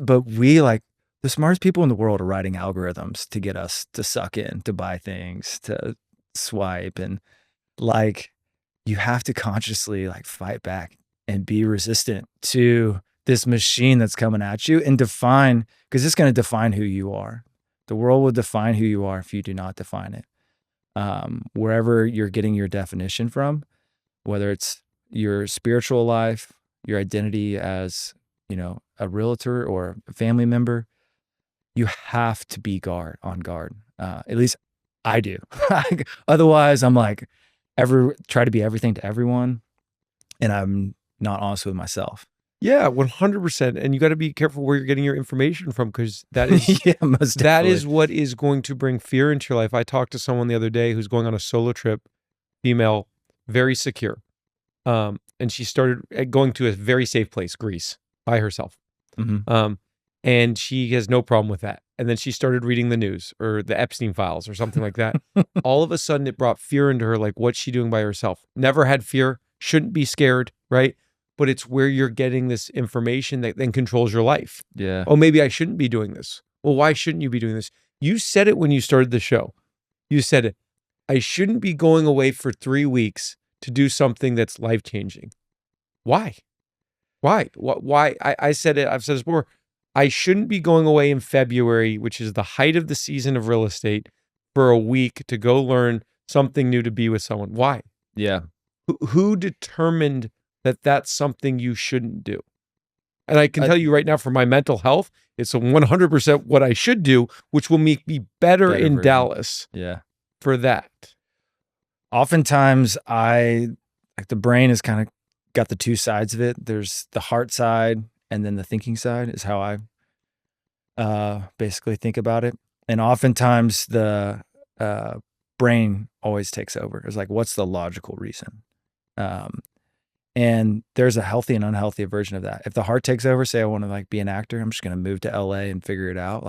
But we like the smartest people in the world are writing algorithms to get us to suck in, to buy things, to swipe. And like, you have to consciously like fight back and be resistant to this machine that's coming at you and define, because it's going to define who you are. The world will define who you are if you do not define it. Wherever you're getting your definition from, whether it's your spiritual life, your identity as, a realtor or a family member, you have to be on guard. At least I do. Otherwise I'm like, try to be everything to everyone. And I'm not honest with myself. Yeah, 100%. And you got to be careful where you're getting your information from, because that is yeah, most that definitely. is what is going to bring fear into your life. I talked to someone the other day who's going on a solo trip, female, very secure. And she started going to a very safe place, Greece, by herself. and she has no problem with that. And then she started reading the news or the Epstein files or something like that. All of a sudden it brought fear into her. Like, what's she doing by herself? Never had fear, shouldn't be scared, right? But it's where you're getting this information that then controls your life. Yeah. Oh, maybe I shouldn't be doing this. Well, why shouldn't you be doing this? You said it when you started the show. You said, I shouldn't be going away for 3 weeks to do something that's life-changing. Why? Why? Why? I said it, I've said this before. I shouldn't be going away in February, which is the height of the season of real estate, for a week to go learn something new to be with someone. Why? Yeah. Who determined that that's something you shouldn't do? And I can tell you right now, for my mental health, it's 100% what I should do, which will make me better in version. Dallas. Yeah. For that. Oftentimes the brain has kind of got the two sides of it. There's the heart side and then the thinking side is how I basically think about it. And oftentimes the brain always takes over. It's like, what's the logical reason? And there's a healthy and unhealthy version of that. If the heart takes over, say I want to be an actor, I'm just going to move to LA and figure it out.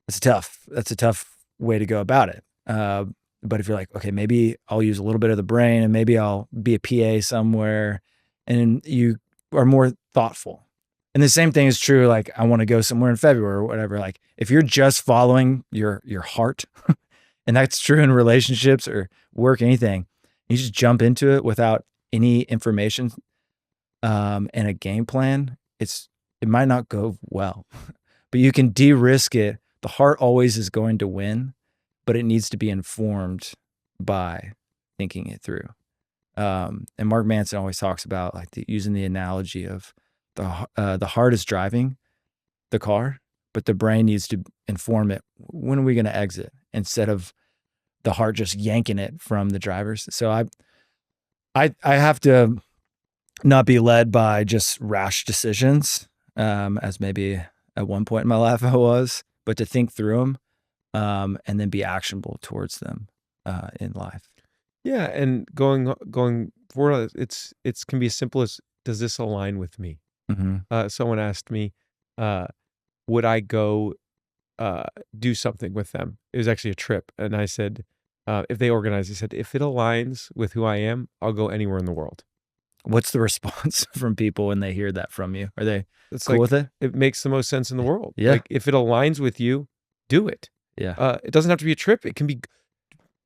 That's a tough way to go about it. But if you're like, okay, maybe I'll use a little bit of the brain and maybe I'll be a PA somewhere, and you are more thoughtful. And the same thing is true. I want to go somewhere in February or whatever. If you're just following your heart, and that's true in relationships or work, anything, you just jump into it without any information and a game plan. It might not go well, but you can de-risk it. The heart always is going to win, but it needs to be informed by thinking it through. And Mark Manson always talks about using the analogy of the heart is driving the car, but the brain needs to inform it. When are we going to exit? Instead of the heart just yanking it from the drivers. So I have to not be led by just rash decisions, as maybe at one point in my life I was, but to think through them. And then be actionable towards them in life. Yeah, and going forward, it's can be as simple as, does this align with me? Mm-hmm. Someone asked me, would I go do something with them? It was actually a trip, and I said, if they organize, he said, if it aligns with who I am, I'll go anywhere in the world. What's the response from people when they hear that from you? Are they cool with it? It makes the most sense in the world. Yeah. If it aligns with you, do it. Yeah. It doesn't have to be a trip. It can be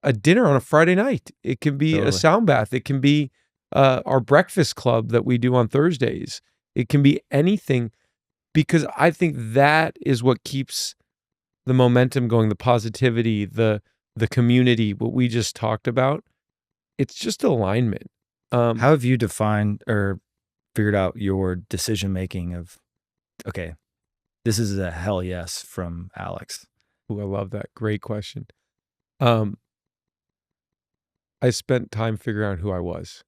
a dinner on a Friday night. It can be a sound bath. It can be our breakfast club that we do on Thursdays. It can be anything, because I think that is what keeps the momentum going, the positivity, the community, what we just talked about. It's just alignment. How have you defined or figured out your decision-making of, okay, this is a hell yes from Alex? Ooh, I love that. Great question. I spent time figuring out who I was.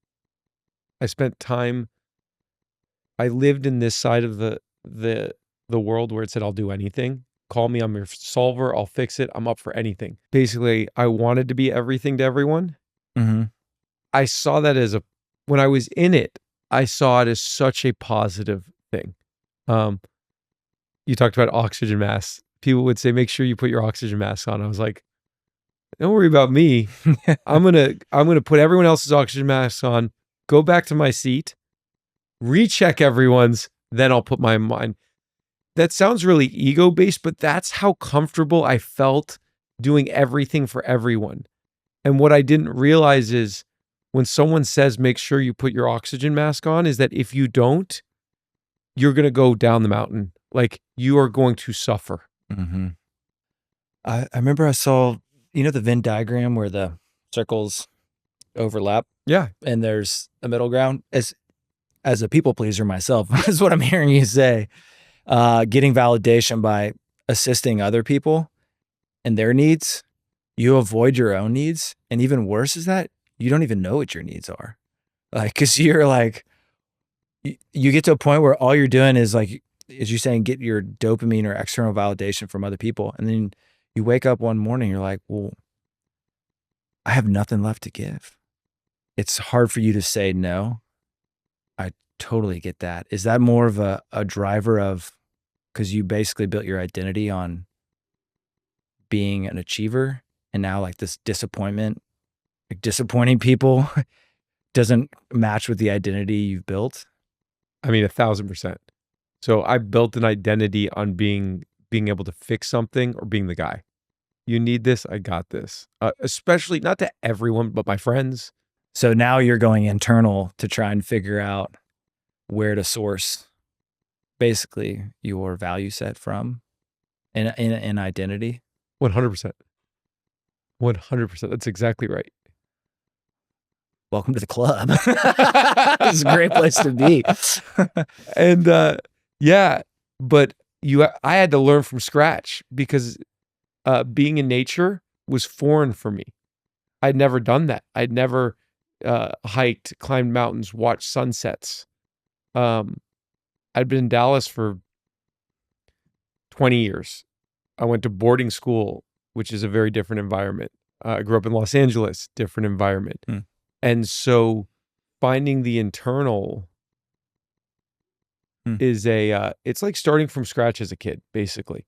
I lived in this side of the world where it said, I'll do anything. Call me, I'm your solver. I'll fix it. I'm up for anything. Basically, I wanted to be everything to everyone. Mm-hmm. I saw that when I was in it, I saw it as such a positive thing. You talked about oxygen masks. People would say, make sure you put your oxygen mask on. I was like, don't worry about me. I'm gonna put everyone else's oxygen masks on, go back to my seat, recheck everyone's, then I'll put mine on. That sounds really ego-based, but that's how comfortable I felt doing everything for everyone. And what I didn't realize is, when someone says, make sure you put your oxygen mask on, is that if you don't, you're going to go down the mountain. You are going to suffer. Mm-hmm. I remember I saw, the Venn diagram where the circles overlap. Yeah. And there's a middle ground. As a people pleaser myself, is what I'm hearing you say. Getting validation by assisting other people and their needs, you avoid your own needs. And even worse is that you don't even know what your needs are. Cause you're you get to a point where all you're doing is as you're saying, get your dopamine or external validation from other people. And then you wake up one morning, you're like, well, I have nothing left to give. It's hard for you to say no. I totally get that. Is that more of a driver of because you basically built your identity on being an achiever, and now like this disappointment, like disappointing people doesn't match with the identity you've built. I mean, 1,000%. So I built an identity on being able to fix something or being the guy. You need this, I got this. Especially not to everyone, but my friends. So now you're going internal to try and figure out where to source basically your value set from in identity. 100%. 100%. That's exactly right. Welcome to the club. This is a great place to be. And yeah, but I had to learn from scratch because being in nature was foreign for me. I'd never done that. I'd never hiked, climbed mountains, watched sunsets. I'd been in Dallas for 20 years. I went to boarding school, which is a very different environment. I grew up in Los Angeles, different environment. And so finding the internal is it's like starting from scratch as a kid, basically.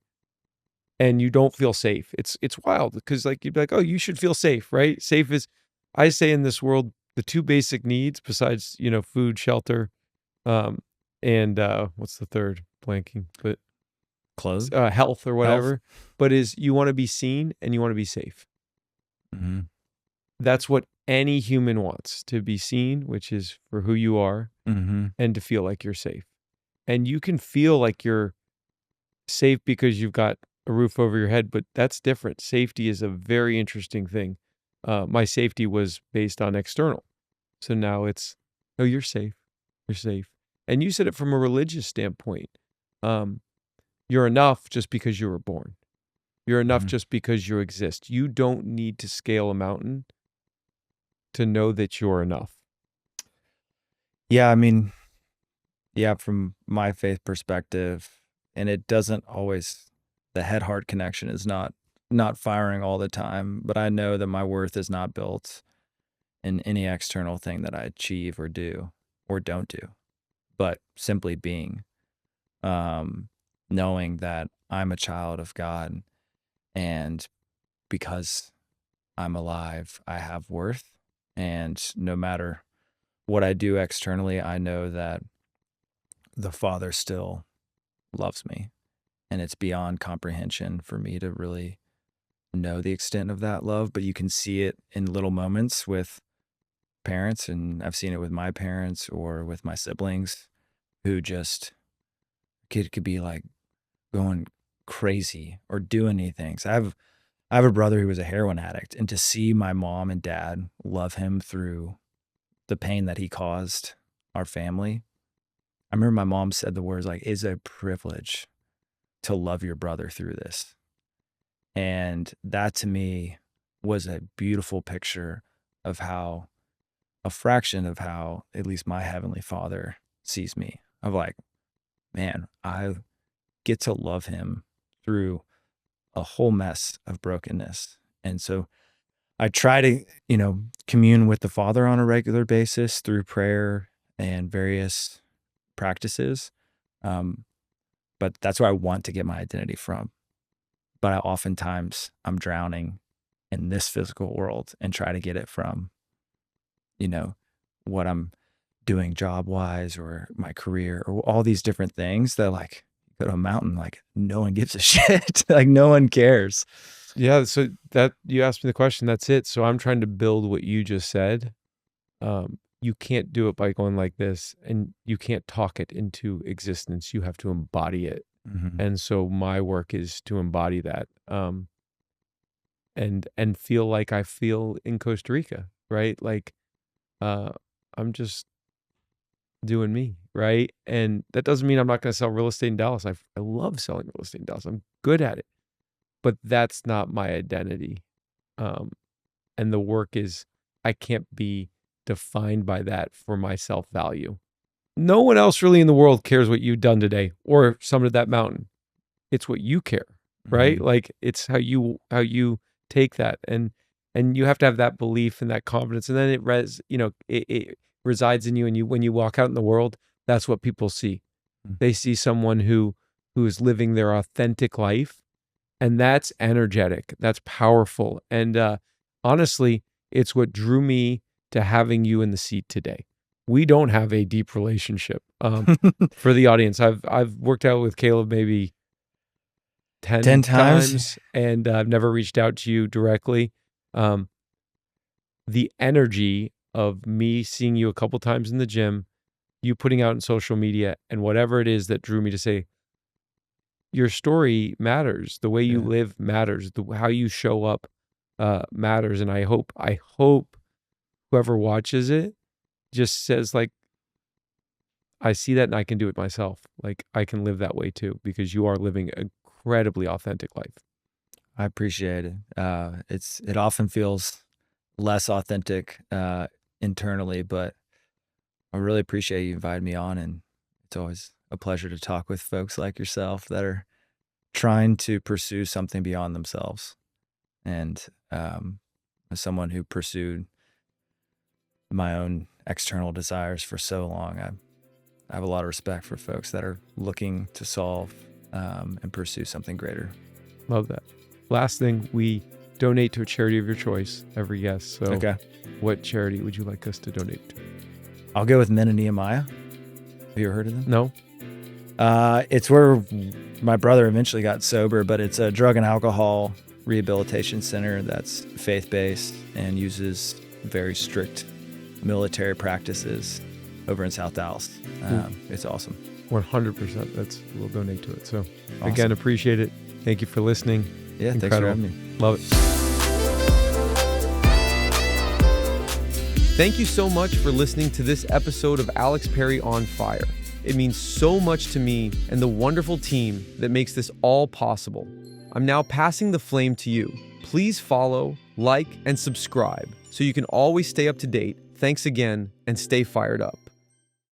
And you don't feel safe. It's wild because like you'd be like, oh, you should feel safe, right? Safe is, I say in this world, the two basic needs besides, food, shelter, and what's the third? Blanking, but clothes, health or whatever. But is you want to be seen and you want to be safe. Mm-hmm. That's what any human wants, to be seen, which is for who you are, and to feel like you're safe. And you can feel like you're safe because you've got a roof over your head, but that's different. Safety is a very interesting thing. My safety was based on external. So now it's, oh, you're safe. You're safe. And you said it from a religious standpoint. You're enough just because you were born. You're enough just because you exist. You don't need to scale a mountain to know that you're enough. Yeah, I mean, yeah, from my faith perspective, and it doesn't always, the head-heart connection is not firing all the time, but I know that my worth is not built in any external thing that I achieve or do or don't do, but simply being, knowing that I'm a child of God, and because I'm alive, I have worth. And no matter what I do externally, I know that the Father still loves me. And it's beyond comprehension for me to really know the extent of that love. But you can see it in little moments with parents. And I've seen it with my parents or with my siblings who just, kid could be like going crazy or doing anything. So I have a brother who was a heroin addict, and to see my mom and dad love him through the pain that he caused our family. I remember my mom said the words like, "It's a privilege to love your brother through this." And that to me was a beautiful picture of how, a fraction of how at least my Heavenly Father sees me. Of like, man, I get to love him through a whole mess of brokenness. And so I try to, commune with the Father on a regular basis through prayer and various practices. But that's where I want to get my identity from. But I'm drowning in this physical world and try to get it from, what I'm doing job wise or my career or all these different things that like, go to a mountain, like no one gives a shit. Like no one cares. Yeah. So that you asked me the question, that's it. So I'm trying to build what you just said. You can't do it by going like this, and you can't talk it into existence. You have to embody it. And so my work is to embody that, and feel like I feel in Costa Rica, right? Like, I'm just doing me, right? And that doesn't mean I'm not going to sell real estate in Dallas. I love selling real estate in Dallas. I'm good at it, but that's not my identity. And the work is, I can't be defined by that for my self-value. No one else really in the world cares what you've done today or summited that mountain. It's what you care, right? Like it's how you take that, and you have to have that belief and that confidence, and then it resides in you, and when you walk out in the world, that's what people see. They see someone who who is living their authentic life. And that's energetic. That's powerful. And honestly, it's what drew me to having you in the seat today. We don't have a deep relationship. For the audience, I've worked out with Caleb maybe 10 times, and I've never reached out to you directly. The energy of me seeing you a couple times in the gym, you putting out in social media, and whatever it is that drew me to say, your story matters. The way you live matters. How you show up matters. And I hope whoever watches it just says, like, I see that and I can do it myself. Like, I can live that way too, because you are living an incredibly authentic life. I appreciate it. It often feels less authentic internally, but I really appreciate you inviting me on, and it's always a pleasure to talk with folks like yourself that are trying to pursue something beyond themselves. And as someone who pursued my own external desires for so long, I have a lot of respect for folks that are looking to solve and pursue something greater. Love that. Last thing, we donate to a charity of your choice every guest. So what charity would you like us to donate to? I'll go with Men of Nehemiah. Have you ever heard of them? No. It's where my brother eventually got sober, but it's a drug and alcohol rehabilitation center that's faith-based and uses very strict military practices over in South Dallas. It's awesome. 100%. We'll donate to it. So Again, appreciate it. Thank you for listening. Yeah, Incredible. Thanks for having me. Love it. Thank you so much for listening to this episode of Alex Perry on Fire. It means so much to me and the wonderful team that makes this all possible. I'm now passing the flame to you. Please follow, like, and subscribe so you can always stay up to date. Thanks again, and stay fired up.